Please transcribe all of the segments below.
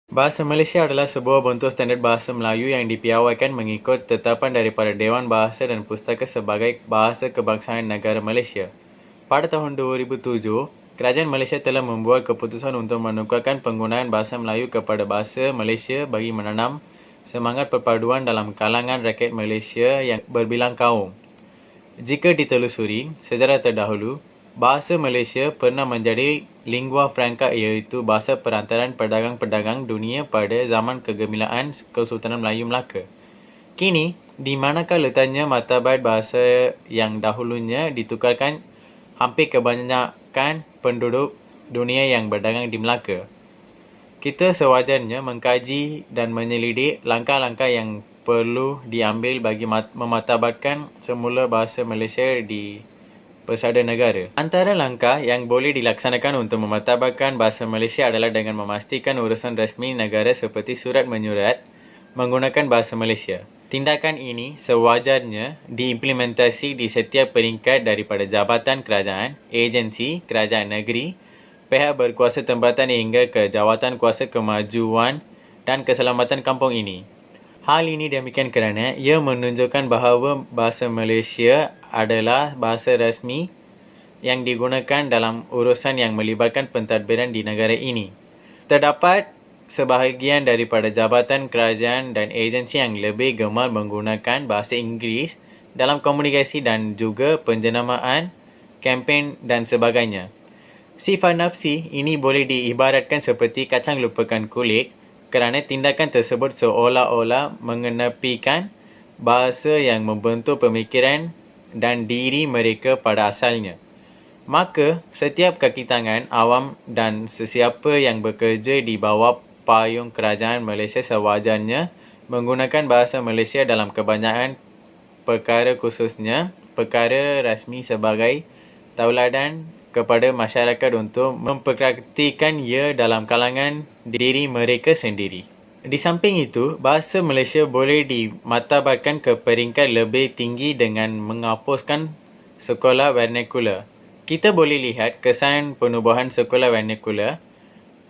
Bahasa Malaysia adalah sebuah bentuk standard bahasa Melayu yang dipiawaikan mengikut tetapan daripada Dewan Bahasa dan Pustaka sebagai bahasa kebangsaan negara Malaysia. Pada tahun 2007, Kerajaan Malaysia telah membuat keputusan untuk menukarkan penggunaan bahasa Melayu kepada bahasa Malaysia bagi menanam semangat perpaduan dalam kalangan rakyat Malaysia yang berbilang kaum. Jika ditelusuri sejarah terdahulu, bahasa Malaysia pernah menjadi lingua franca iaitu bahasa perantaran pedagang-pedagang dunia pada zaman kegemilaan Kesultanan Melayu Melaka. Kini, di manakah letaknya martabat bahasa yang dahulunya ditukarkan hampir kebanyakan penduduk dunia yang berdagang di Melaka? Kita sewajarnya mengkaji dan menyelidik langkah-langkah yang perlu diambil bagi memartabatkan semula bahasa Malaysia di persada negara. Antara langkah yang boleh dilaksanakan untuk memartabatkan bahasa Malaysia adalah dengan memastikan urusan rasmi negara seperti surat menyurat menggunakan bahasa Malaysia. Tindakan ini sewajarnya diimplementasi di setiap peringkat daripada jabatan kerajaan, agensi, kerajaan negeri, pihak berkuasa tempatan hingga ke Jawatan Kuasa Kemajuan dan Keselamatan kampung ini. Hal ini demikian kerana ia menunjukkan bahawa bahasa Malaysia adalah bahasa rasmi yang digunakan dalam urusan yang melibatkan pentadbiran di negara ini. Terdapat sebahagian daripada jabatan kerajaan dan agensi yang lebih gemar menggunakan bahasa Inggeris dalam komunikasi dan juga penjenamaan, kempen dan sebagainya. Sifat nafsi ini boleh diibaratkan seperti kacang lupakan kulit kerana tindakan tersebut seolah-olah mengenepikan bahasa yang membentuk pemikiran dan diri mereka pada asalnya. Maka, setiap kaki tangan, awam dan sesiapa yang bekerja di bawah payung kerajaan Malaysia sewajarnya menggunakan bahasa Malaysia dalam kebanyakan perkara khususnya perkara rasmi sebagai tauladan kepada masyarakat untuk mempraktikkan ia dalam kalangan diri mereka sendiri. Di samping itu, bahasa Malaysia boleh dimartabatkan ke peringkat lebih tinggi dengan menghapuskan sekolah vernacular. Kita boleh lihat kesan penubuhan sekolah vernacular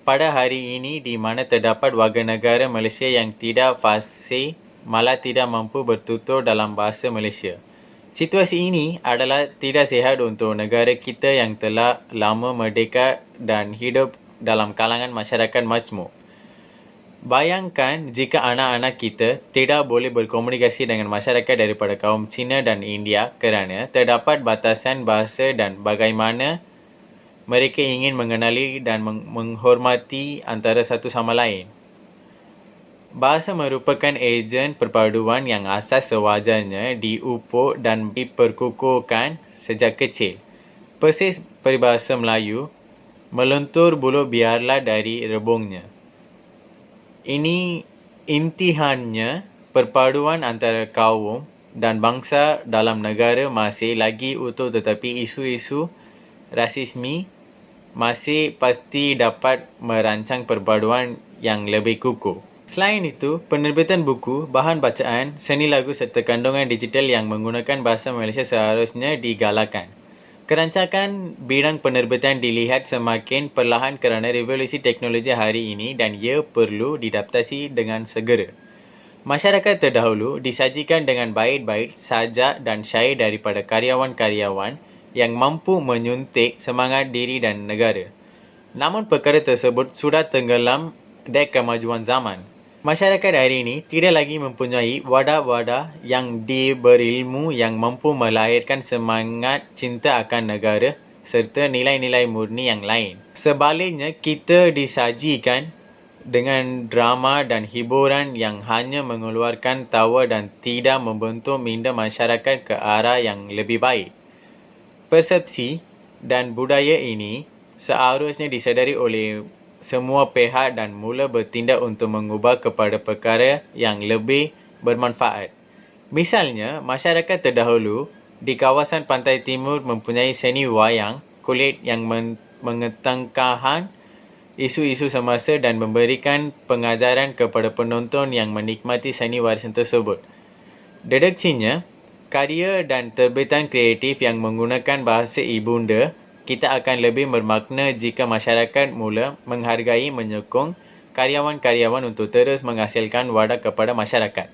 pada hari ini di mana terdapat warga negara Malaysia yang tidak fasih malah tidak mampu bertutur dalam bahasa Malaysia. Situasi ini adalah tidak sihat untuk negara kita yang telah lama merdeka dan hidup dalam kalangan masyarakat majmuk. Bayangkan jika anak-anak kita tidak boleh berkomunikasi dengan masyarakat daripada kaum Cina dan India kerana terdapat batasan bahasa dan bagaimana mereka ingin mengenali dan menghormati antara satu sama lain. Bahasa merupakan ejen perpaduan yang asas sewajarnya diupuk dan diperkukuhkan sejak kecil. Persis peribahasa Melayu, melentur bulu biarlah dari rebungnya. Ini intihannya perpaduan antara kaum dan bangsa dalam negara masih lagi utuh tetapi isu-isu rasisme masih pasti dapat merancang perpaduan yang lebih kukuh. Selain itu, penerbitan buku, bahan bacaan, seni lagu serta kandungan digital yang menggunakan bahasa Malaysia seharusnya digalakkan. Kerancangan bidang penerbitan dilihat semakin perlahan kerana revolusi teknologi hari ini dan ia perlu diadaptasi dengan segera. Masyarakat terdahulu disajikan dengan bait-bait, sajak dan syair daripada karyawan-karyawan yang mampu menyuntik semangat diri dan negara. Namun perkara tersebut sudah tenggelam dek kemajuan zaman. Masyarakat hari ini tidak lagi mempunyai wadah-wadah yang berilmu yang mampu melahirkan semangat cinta akan negara serta nilai-nilai murni yang lain. Sebaliknya, kita disajikan dengan drama dan hiburan yang hanya mengeluarkan tawa dan tidak membentuk minda masyarakat ke arah yang lebih baik. Persepsi dan budaya ini seharusnya disedari oleh semua pihak dan mula bertindak untuk mengubah kepada perkara yang lebih bermanfaat. Misalnya, masyarakat terdahulu di kawasan pantai timur mempunyai seni wayang kulit yang mengetengahkan isu-isu semasa dan memberikan pengajaran kepada penonton yang menikmati seni warisan tersebut. Deduksinya, karya dan terbitan kreatif yang menggunakan bahasa ibunda kita akan lebih bermakna jika masyarakat mula menghargai, menyokong karyawan-karyawan untuk terus menghasilkan wadah kepada masyarakat.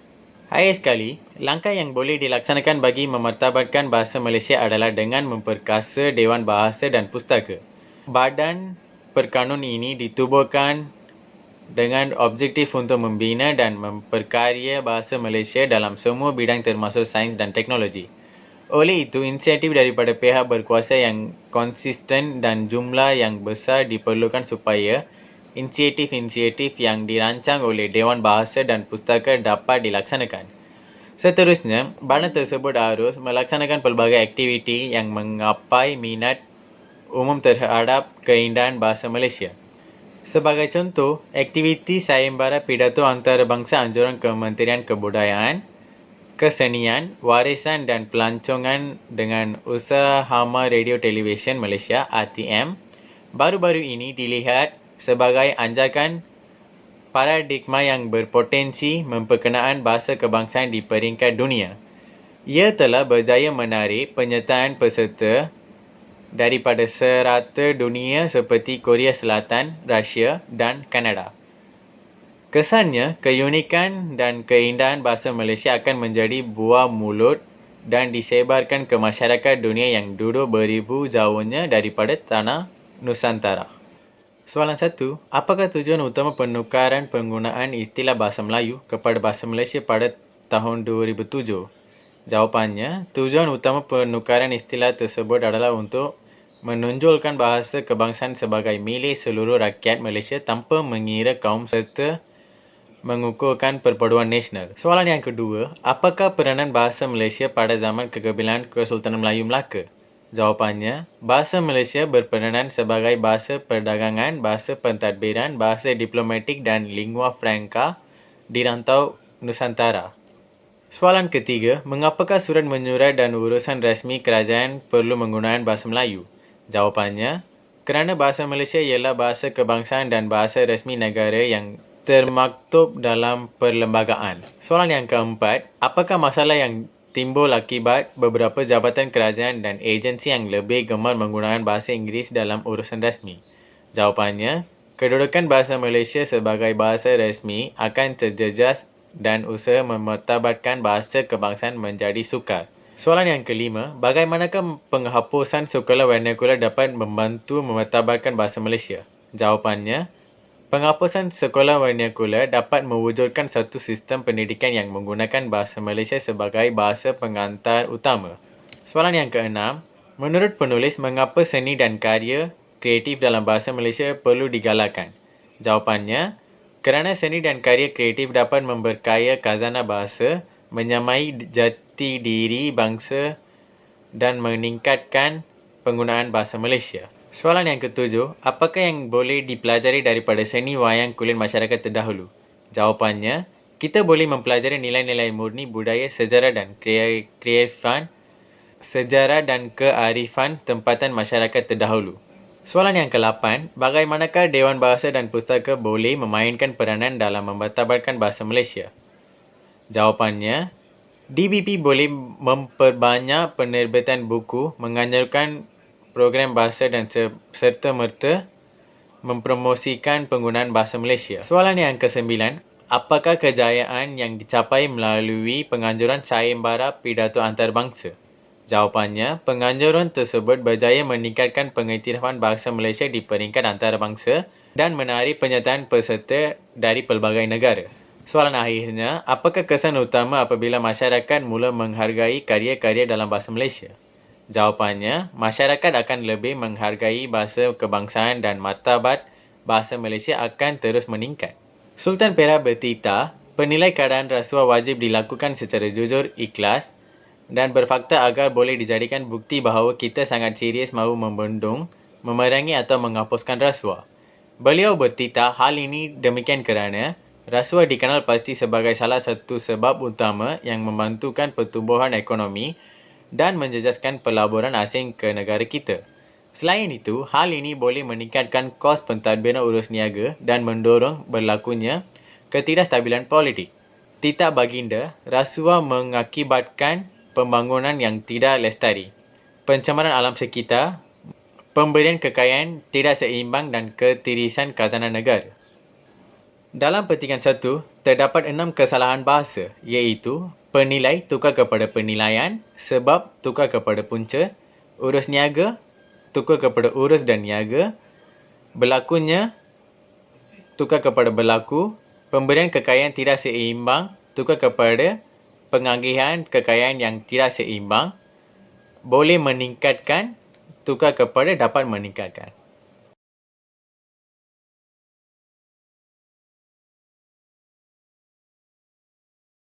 Akhir sekali, langkah yang boleh dilaksanakan bagi memartabatkan bahasa Malaysia adalah dengan memperkasa Dewan Bahasa dan Pustaka. Badan perkanun ini ditubuhkan dengan objektif untuk membina dan memperkarya bahasa Malaysia dalam semua bidang termasuk sains dan teknologi. Oleh itu, inisiatif daripada pihak berkuasa yang konsisten dan jumlah yang besar diperlukan supaya inisiatif-inisiatif yang dirancang oleh Dewan Bahasa dan Pustaka dapat dilaksanakan. Seterusnya, badan tersebut harus melaksanakan pelbagai aktiviti yang menggapai minat umum terhadap keindahan bahasa Malaysia. Sebagai contoh, aktiviti sayembara pidato antarabangsa anjuran Kementerian Kebudayaan, Kesenian, Warisan dan Pelancongan dengan Usaha Hama Radio Television Malaysia (RTM) baru-baru ini dilihat sebagai anjakan paradigma yang berpotensi memperkenaan bahasa kebangsaan di peringkat dunia. Ia telah berjaya menarik penyertaan peserta daripada serata dunia seperti Korea Selatan, Rusia dan Kanada. Kesannya, keunikan dan keindahan bahasa Malaysia akan menjadi buah mulut dan disebarkan ke masyarakat dunia yang duduk beribu jauhnya daripada tanah Nusantara. Soalan 1. Apakah tujuan utama penukaran penggunaan istilah bahasa Melayu kepada bahasa Malaysia pada tahun 2007? Jawapannya, tujuan utama penukaran istilah tersebut adalah untuk menonjolkan bahasa kebangsaan sebagai milik seluruh rakyat Malaysia tanpa mengira kaum serta mengukuhkan perpaduan nasional. Soalan yang kedua, apakah peranan bahasa Malaysia pada zaman kegemilangan Kesultanan Melayu Melaka? Jawapannya, bahasa Malaysia berperanan sebagai bahasa perdagangan, bahasa pentadbiran, bahasa diplomatik dan lingua franca di rantau Nusantara. Soalan ketiga, mengapakah surat menyurat dan urusan rasmi kerajaan perlu menggunakan bahasa Melayu? Jawapannya, kerana bahasa Malaysia ialah bahasa kebangsaan dan bahasa rasmi negara yang termaktub dalam perlembagaan. Soalan yang keempat, apakah masalah yang timbul akibat beberapa jabatan kerajaan dan agensi yang lebih gemar menggunakan bahasa Inggeris dalam urusan rasmi? Jawapannya, kedudukan bahasa Malaysia sebagai bahasa rasmi akan terjejas dan usaha memartabatkan bahasa kebangsaan menjadi sukar. Soalan yang kelima, bagaimanakah penghapusan sekolah vernakular dapat membantu memartabatkan bahasa Malaysia? Jawapannya, penghapusan sekolah vernakular dapat mewujudkan satu sistem pendidikan yang menggunakan bahasa Malaysia sebagai bahasa pengantar utama. Soalan yang keenam, menurut penulis, mengapa seni dan karya kreatif dalam bahasa Malaysia perlu digalakkan? Jawapannya, kerana seni dan karya kreatif dapat memberkaya khazanah bahasa, menyamai jati diri bangsa dan meningkatkan penggunaan bahasa Malaysia. Soalan yang ketujuh, apakah yang boleh dipelajari daripada seni wayang kulit masyarakat terdahulu? Jawapannya, kita boleh mempelajari nilai-nilai murni budaya, sejarah dan kearifan tempatan masyarakat terdahulu. Soalan yang ke-8, bagaimanakah Dewan Bahasa dan Pustaka boleh memainkan peranan dalam memartabatkan bahasa Malaysia? Jawapannya, DBP boleh memperbanyak penerbitan buku, menganjurkan program bahasa dan serta-merta mempromosikan penggunaan bahasa Malaysia. Soalan yang ke-9, apakah kejayaan yang dicapai melalui penganjuran sayembara pidato antarabangsa? Jawapannya, penganjuran tersebut berjaya meningkatkan pengiktirafan bahasa Malaysia di peringkat antarabangsa dan menarik penyertaan peserta dari pelbagai negara. Soalan akhirnya, apakah kesan utama apabila masyarakat mula menghargai karya-karya dalam bahasa Malaysia? Jawapannya, masyarakat akan lebih menghargai bahasa kebangsaan dan martabat bahasa Malaysia akan terus meningkat. Sultan Perak bertitah, penilai keadaan rasuah wajib dilakukan secara jujur, ikhlas dan berfakta agar boleh dijadikan bukti bahawa kita sangat serius mahu membendung, memerangi atau menghapuskan rasuah. Beliau bertitah hal ini demikian kerana rasuah dikenal pasti sebagai salah satu sebab utama yang membantukan pertumbuhan ekonomi dan menjejaskan pelaburan asing ke negara kita. Selain itu, hal ini boleh meningkatkan kos pentadbiran urus niaga dan mendorong berlakunya ketidakstabilan politik. Titah baginda, rasuah mengakibatkan pembangunan yang tidak lestari, pencemaran alam sekitar, pemberian kekayaan tidak seimbang dan ketirisan khazanah negara. Dalam petikan 1, terdapat 6 kesalahan bahasa, iaitu penilai tukar kepada penilaian, sebab tukar kepada punca, urus niaga, tukar kepada urus dan niaga, berlakunya, tukar kepada berlaku, pemberian kekayaan tidak seimbang, tukar kepada pengagihan kekayaan yang tidak seimbang, boleh meningkatkan, tukar kepada dapat meningkatkan.